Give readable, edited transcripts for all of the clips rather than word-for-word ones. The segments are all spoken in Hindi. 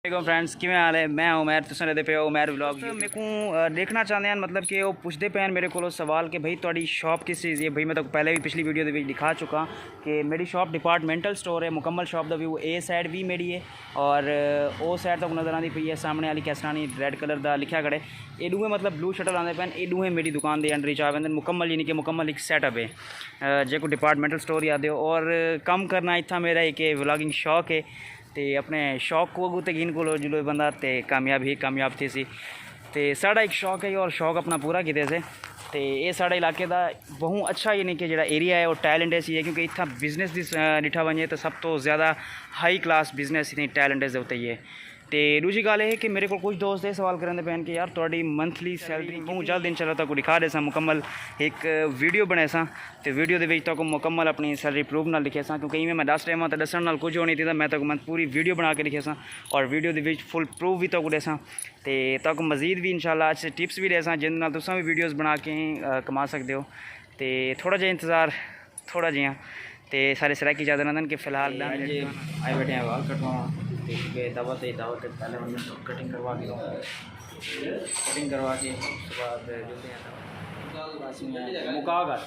फ्रेंड्स किमें हाल है। मैं उमैर तुम रहते पे उमैर व्लॉग मेरे को देखना चाहते हैं मतलब कि वो पुछते पे मेरे को सवाल कि भाई थोड़ी शॉप किस चीज़ है। भाई मैं तो पहले भी पिछली वीडियो के दिखा चुका कि मेरी शॉप डिपार्टमेंटल स्टोर है। मुकम्मल शॉप का व्यू ए साइड भी मेरी है और ओ साइड तक नज़र आती पई है। सामने वाली कैसरानी रेड कलर का लिखा खड़े ए दूए मतलब ब्लू शटल आते पैन ए दूए मेरी दुकान के अंडर ही चाह पैंदे मुकम्मल यानी कि मुकम्मल एक सैटअप है जो डिपार्टमेंटल स्टोर याद है। और कम करना इतना मेरा एक व्लॉगिंग शौक है तो अपने शौक को अगू तक इन को जुलो बंदा तो कामयाब थी सी तो साड़ा एक शौक है और शौक अपना पूरा किते से तो ये साढ़े इलाके का बहुत अच्छा यानी कि जो एरिया है वो टैलेंट ऐसी है क्योंकि इतना बिजनेस की डिठा बने तो सब तो ज़्यादा हाई क्लास बिजनेस इतनी टैलेंट है उत्ते ही है। तो दूसरी गल है कि मेरे को कुछ दोस्त ये सवाल करेंगे पैन कि यार थोड़ी मंथली सैलरी बहुत जल्द इंशाल्लाह तक दिखा दे मुकम्मल एक वीडियो बने तो वीडियो के मुकम्मल अपनी सैलरी प्रूफ ना लिखे क्योंकि इवें मैं दस टाइम तो दसन नाल कुछ होनी थी तो मैं तक पूरी वीडियो बना के लिखे और वीडियो के फुल प्रूफ भी तक देसा तो तक मजीद भी इंशाल्लाह अच्छे टिप्स भी देसा जिन तुम भी वीडियोज़ बना के कमा सकते हो। तो थोड़ा जहा इंतज़ार थोड़ा जिहा तो सारे सराय की इजाज़त नंदन कि फ़िलहाल आए बैठे हैं वाल कटवा दावत पहले कटिंग करवा के उसके बाद मुका कर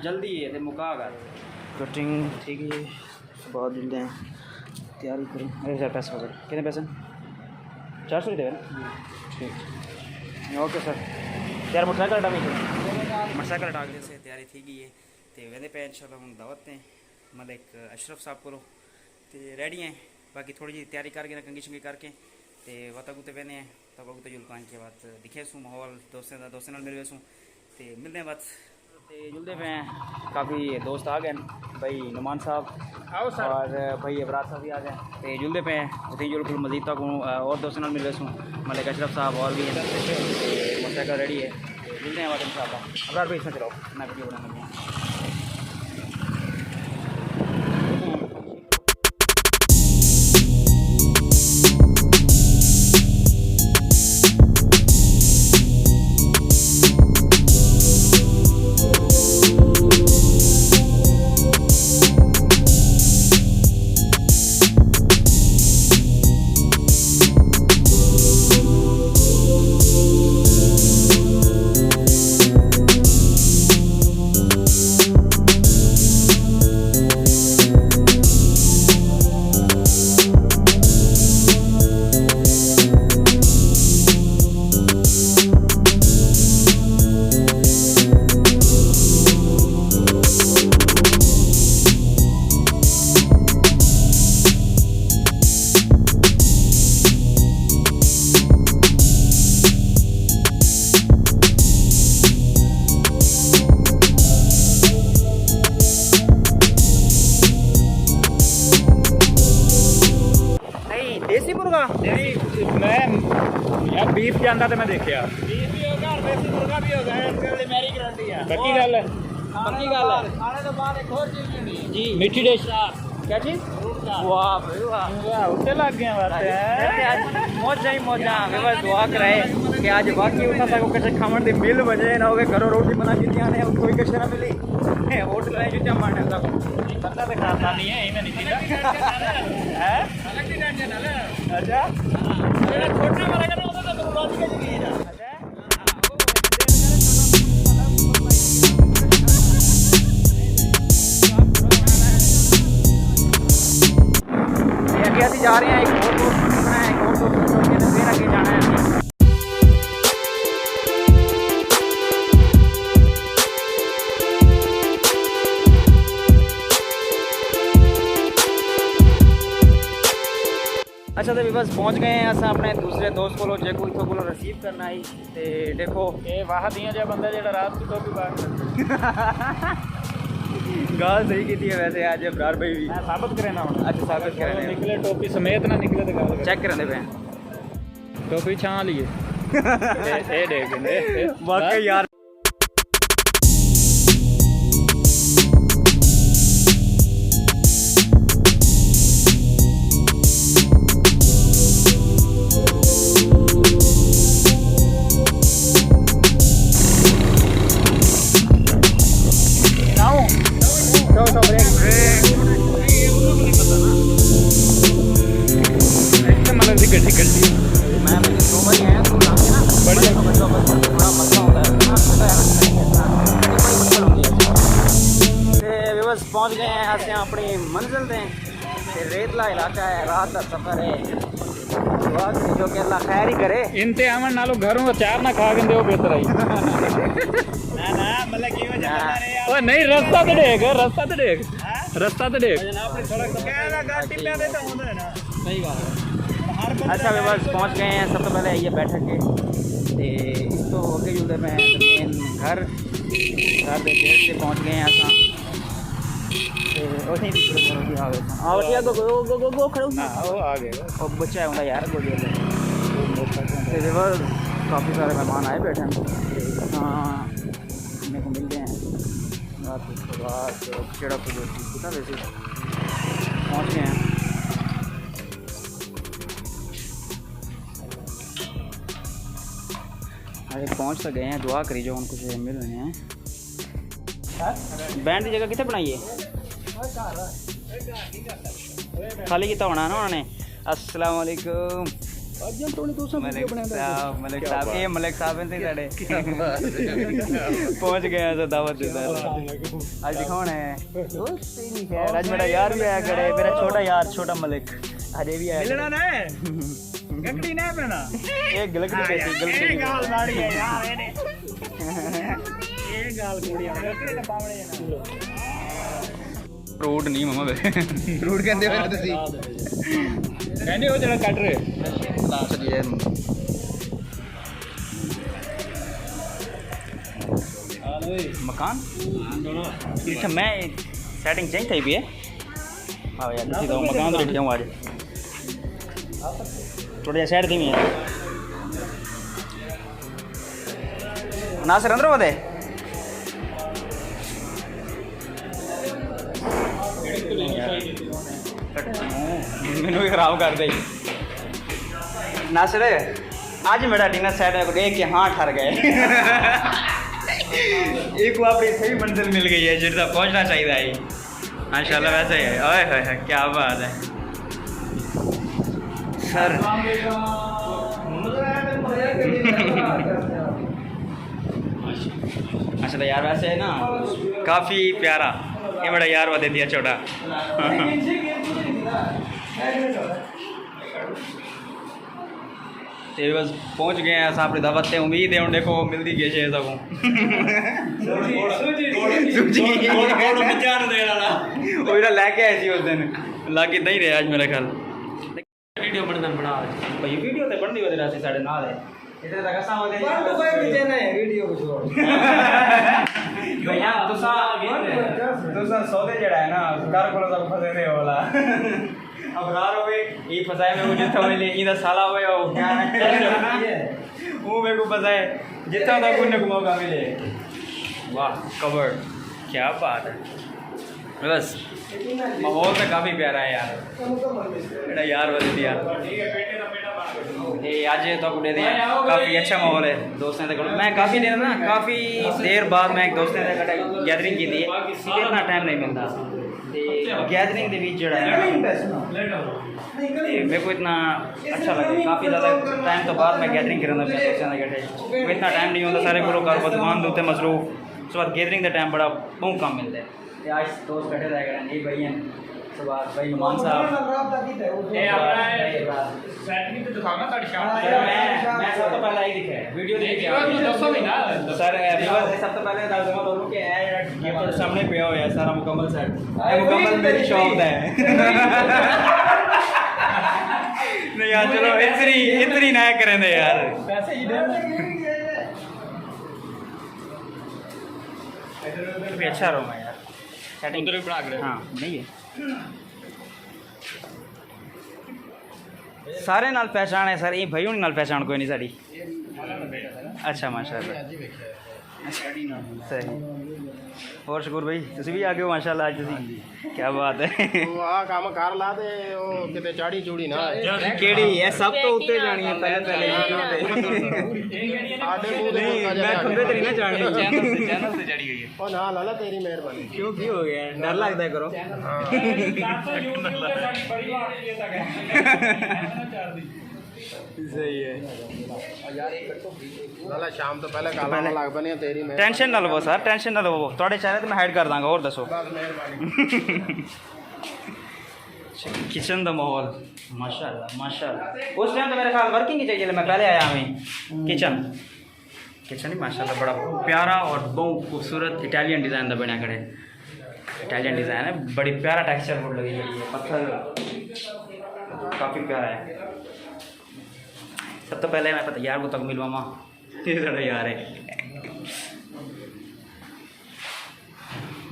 जल्दी है तो मुका कर कटिंग ठीक है। उसके बाद मिलते हैं तैयारी करें। अरे सर पैसे वगैरह कितने पैसे 400 दे ठीक ओके सर। यार मोटरसाइकिल हटा के से तैयारी थी गई है तो वैसे पे इंशाल्लाह हम दावत हैं मतलब एक अशरफ साहब को तो रेडी हैं बाकी थोड़ी जी तैयारी करके ना कंगी शंगी करके तो वत गुते बहने हैं तब गुते जुलकान के बाद दिखे सूँ माहौल दोस्तों नाल मिल सूँ तो मिलते हैं बस तो जुलते पे हैं। काफ़ी दोस्त आ गए भाई नुमान साहब और भाई अबरार साहब भी आ गए तो जुलते पे हैं उतनी जुल कुल मजीद तक और दोस्तों नाल मिल सूँ मलिक अशरफ साहब और भी हैं मोटरसाइकिल रेडी है तो मिलते हैं बाद इंशाल्लाह। अबरार भाई इसमें चलो मैं वीडियो बना लगी हूँ। देसी मुर्गा मैं यार बीफ जाना तो मैं देखा बीफ भी होगा और देसी मुर्गा भी होगा इसके मेरी गारंटी है पक्की गल है पक्की गल है। खाने तो बाद एक और चीज भी जी मीठी डिश क्या चीज वाह भाई वाह उत्ते लग गया बात मौजा ही मौजा हमें बस दुआ कराए कि आज बाकी उठा सको कच्चे खावन दी मिल बजे ना होवे घरों रोटी बना के आने कोई कच्चे ना मिली होटल है जुत्ता मारने का बंदा तो खाता नहीं है इन्हें नहीं है अलग ही टेंशन है। अच्छा मेरा छोटा वाला का होता तो लॉजिक है जी अभी जा रहे हैं एक और दोस्त मिलना है एक और दोस्त फिर आगे जाना है। अच्छा तो बस पहुँच गए हैं अस अपने दूसरे दोस्त को जो इतों को रिसीव करना है तो देखो ये वाह दियाँ जो बंदा जो रात की टोपी बाहर गाल सही की है वैसे आज अबरार भाई भी मैं साबित करे ना अच्छा साबित करें निकले टोपी समेत ना निकले तो गल चेक करें पे टोपी छां लिए ए देख वाकई यार गड्डी गड्डी मैं दो बारी आया तो ना बढ़िया बड़ा मजा होता है बस पहुंच गए हैं अस अपनी मंजिल से रेतला इलाका है रात का सफर है जो कि अल्लाह खैर ही करे इनते आवन नालो घरों का चार ना खा के दे बेहतर आई ना मतलब की वजह ओ नहीं रास्ता तो देख रास्ता तो देख अपनी सड़क तो कहना गाड़ी पे दे तो होता है ना सही बात है अच्छा वे बस पहुंच गए हैं सब तो पहले आइए बैठक के ते इस तो अगे जुड़े मैं मेन घर दे गेट से पहुंच गए हैं असा उसी दी शुरू की हावे आ बटिया गो खड़ो ना वो आ गए ओ बच्चा है यार गोदी में ते देवर काफ़ी सारे मेहमान आए बैठे हैं हाँ मेरे को मिल गए हैं रात के बाद केड़ा कुछ कितना वैसे पहुँच गए हैं अरे पहुँच तो गए हैं दुआ करी जो उनको से मिल रहे हैं बैंड की जगह कितने बनाई है खाली कितना होना ना उन्होंने अस्सलाम वालेकुम मलिक साहब ये मलिक साहब हैं साढ़े पहुंच गए हैं दावत आज दिखाना है आज मेरा यार भी आया खड़े मेरा छोटा यार छोटा मलिक अजय भी आया मिलना ना गकड़ी ना पहना एक गलती कैसी गलती गाल दाढ़ी है यार ये गाल कुड़ी है गकड़ी का पावड़े है ना रोड नहीं मामा रूट कहते हो ਤੁਸੀਂ कहने हो जरा कट रहे मकान अच्छा मैं सेटिंग चेंज थी भी है हाँ यार किसी तो मकान तो जाऊँ आज थोड़ी साइड थी मैं नासिर अंदर बदे मैनू भी खराब कर दे नासिर आज मेरा डिनर सेट है देख के हाँ ठर गए एक को अपनी सही मंजिल मिल गई है जितना पहुंचना चाहिए है माशाल्लाह वैसे है ओए होए क्या बात है सर अच्छा यार वैसे है ना काफ़ी प्यारा ये बड़ा यार वो दे दिया छोटा ते बस पहुंच गए हैं अपनी दावत से उम्मीद है देखो मिलती गई है सबको लैके आए सी उस दिन लाके इदा ही रहे आज मेरा ख्याल वीडियो बनना बना भाई वीडियो तो बनती वजह से साढ़े नाल है इतने तक असा होते वीडियो को छोड़ भैया तुसा सौदे जड़ा है ना घर को सब फसे थे वाला अब घर होवे ये फसाए में मुझे तो ले इदा साला होवे ओ क्या है वो मेरे को फसाए जितना तक उन्हें को मौका मिले वाह कवर क्या बात है बस माहौल तो काफ़ी प्यारा है यार बेटा यार बदल दिया आज तो दे दें काफ़ी अच्छा माहौल है दोस्तों से मैं काफ़ी देर ना काफ़ी देर बाद मैं एक दोस्तों से गैदरिंग की थी इतना टाइम नहीं मिलता गैदरिंग के बीच जड़ा है मेरे को इतना अच्छा लगा काफ़ी ज़्यादा टाइम तो बाद मैं गैदरिंग करना दोस्तों के इतना टाइम नहीं होता सारे को कारोबार दुकान होते मसरूफ उस बाद गैदरिंग का टाइम बड़ा बहुत कम मिलता है आज दोस्त बैठे रहेगा नहीं भाई हैं भाई नुमान साहब मैं सब तो पहले ही दिखा है वीडियो देख सर सब तो पहले गिफ्ट सामने पे हो यार सारा मुकम्मल सेट मुकम्मल मेरी शॉप है नहीं यार चलो इतनी ना करें यार पैसे ही अच्छा रूम है यार सेटिंग उधर भी बना के हाँ नहीं है सारे नाल पहचान है सर ये भाई हुणी नाल पहचान कोई नहीं साड़ी अच्छा माशाल्लाह सही और शकूर भाई तुसी भी आ गए हो माशाल्लाह आज तुसी क्या बात है ਉਹ ਆ ਕੰਮ ਕਰ ਲਾ ਤੇ ਉਹ ਕਿਤੇ ਚਾੜੀ ਚੂੜੀ ਨਾ केड़ी है सब तो उत्ते जानी है पहले पहले वीडियो पे ਆਡੇ ਮੂੰਹ ਦੇ नहीं मैं खंबे तेरी ना जानी चैनल से चढ़ी गई है ਉਹ ਨਾ ਲਾਲਾ ਤੇਰੀ ਮਿਹਰਬਾਨੀ क्यों की हो गया डर लगता है करो सही है नाला शाम तो पहले काला ना लाग बने तेरी मैं टेंशन ना लवो सर, टेंशन ना लवो, थोड़े चेहरे तो मैं हाइड कर दांगा। और दसो किचन दा माहौल माशाल्लाह माशाल्लाह। उस टाइम तो मेरे ख्याल वर्किंग ही चाहिए, मैं पहले आया हमें किचन ही माशाल्लाह बड़ा प्यारा और बहुत खूबसूरत इटालियन डिज़ाइन का बनया खड़े। इटालियन डिज़ाइन है, बड़ी प्यारा टेक्सचर बोर्ड लगी हुई है, पत्थर काफ़ी प्यारा है। सब तो पहले मैं पता यार वो तक मिलवामा यार है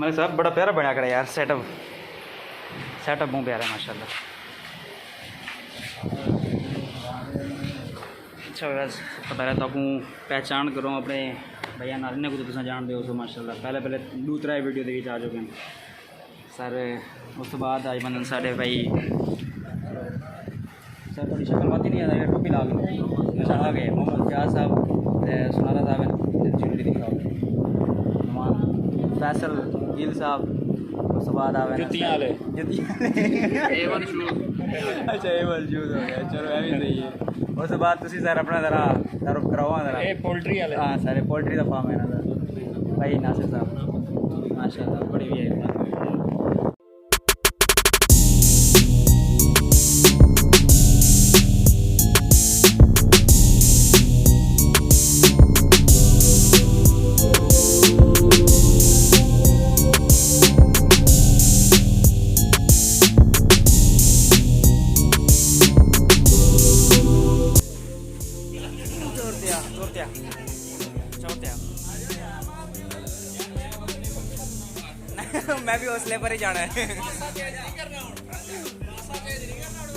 मेरे साहब, बड़ा प्यारा बनया खड़ा यार। सेटअप बहुत प्यारा है माशाल्लाह। अच्छा बस तो पहले तो आपको पहचान करो अपने भैया नारिने को, तो तुम जान दो माशाल्लाह। पहले दूसरा वीडियो दे आ चुके हैं सर। उस तो बाद आज बनन साढ़े भाई सर थोड़ी शक्ल बात ही नहीं आता, टोपी ला लो आ गए मोहम्मद क्या साहब, सुनारा साहब, चिल्ली दिखाओ फैसल गिल साहब। उस बाद आवे जुत्तियां वाले A1 शूज। अच्छा A1 शूज हो गया, चलो ये भी सही है। उस बाद तुसी सर अपना ज़रा तारुफ कराओ ज़रा। ये पोल्ट्री वाले, हाँ सर पोल्ट्री का फार्म है ना सर भाई नासिर साहब माशाल्लाह बड़ी भी है। मैं भी हौसले पर ही जाना है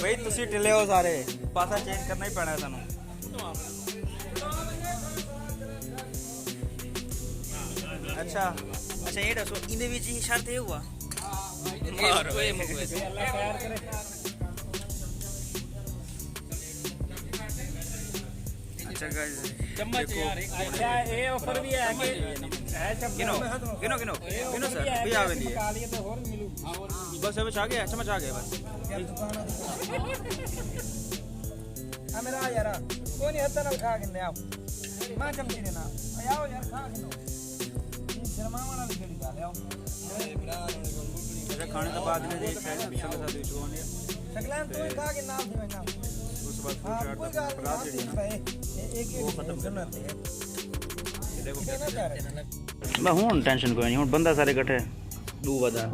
भाई, तुसी ढिले हो सारे, पासा चेंज करना ही पैना है सानू। अच्छा अच्छा ये दसो इंदे विच ही शर्त है हुआ अच्छा गाइस चम्मच यार। अच्छा ये ऑफर भी है कि है चम्मच गिनो सर भी आवे नहीं बस अब आ गया, चम्मच आ गया बस। आ मेरा यार कोई नहीं हत्ता ना खा के आओ, मां चमची देना आओ यार खा के लो, शर्मा वाला भी गड़ी खा ले आओ। अच्छा खाने के बाद में एक साइड पिछले साथ भी चुकाने सकलान तू ही खा के नाम दे ना, उस बाद हां कोई गाल रात जेडी ना एक वो खत्म करना है। देखो कहना चाह रहे मैं हूं टेंशन कोई नहीं, हूं बंदा सारे इकट्ठे दू बदा।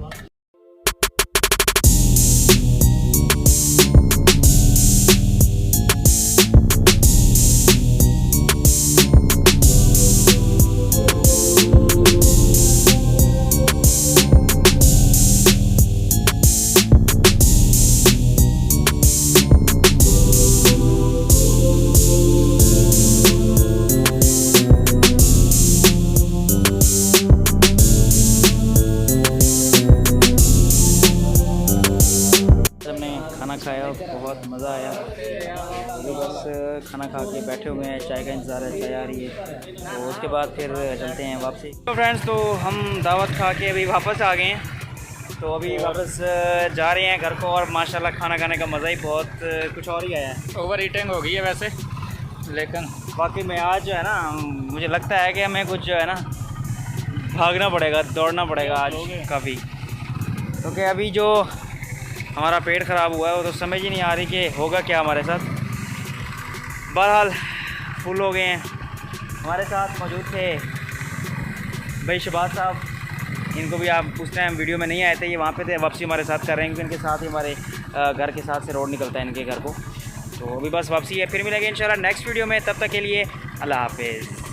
खाना खाया, बहुत मज़ा आया। अभी बस खाना खा के बैठे हुए हैं, चाय का इंतज़ार है, चाय आ रही है, तो उसके बाद फिर चलते हैं वापसी। तो फ्रेंड्स तो हम दावत खा के अभी वापस आ गए हैं, तो अभी वापस जा रहे हैं घर को। और माशाल्लाह खाना खाने का मज़ा ही बहुत कुछ और ही आया है। ओवर ईटिंग हो गई है वैसे, लेकिन बाकी मैं आज जो है ना, मुझे लगता है कि हमें कुछ जो है ना भागना पड़ेगा, दौड़ना पड़ेगा आज काफ़ी, क्योंकि अभी जो हमारा पेट ख़राब हुआ है वो तो समझ ही नहीं आ रही कि होगा क्या हमारे साथ। बहरहाल फुल हो गए हैं। हमारे साथ मौजूद थे भाई शबाज साहब, इनको भी आप उस टाइम वीडियो में नहीं आए थे, ये वहाँ पे थे, वापसी हमारे साथ कर रहे हैं, क्योंकि इनके साथ ही हमारे घर के साथ से रोड निकलता है इनके घर को। तो अभी बस वापसी है, फिर मिलेंगे इंशाल्लाह नेक्स्ट वीडियो में, तब तक के लिए अल्लाह हाफिज़।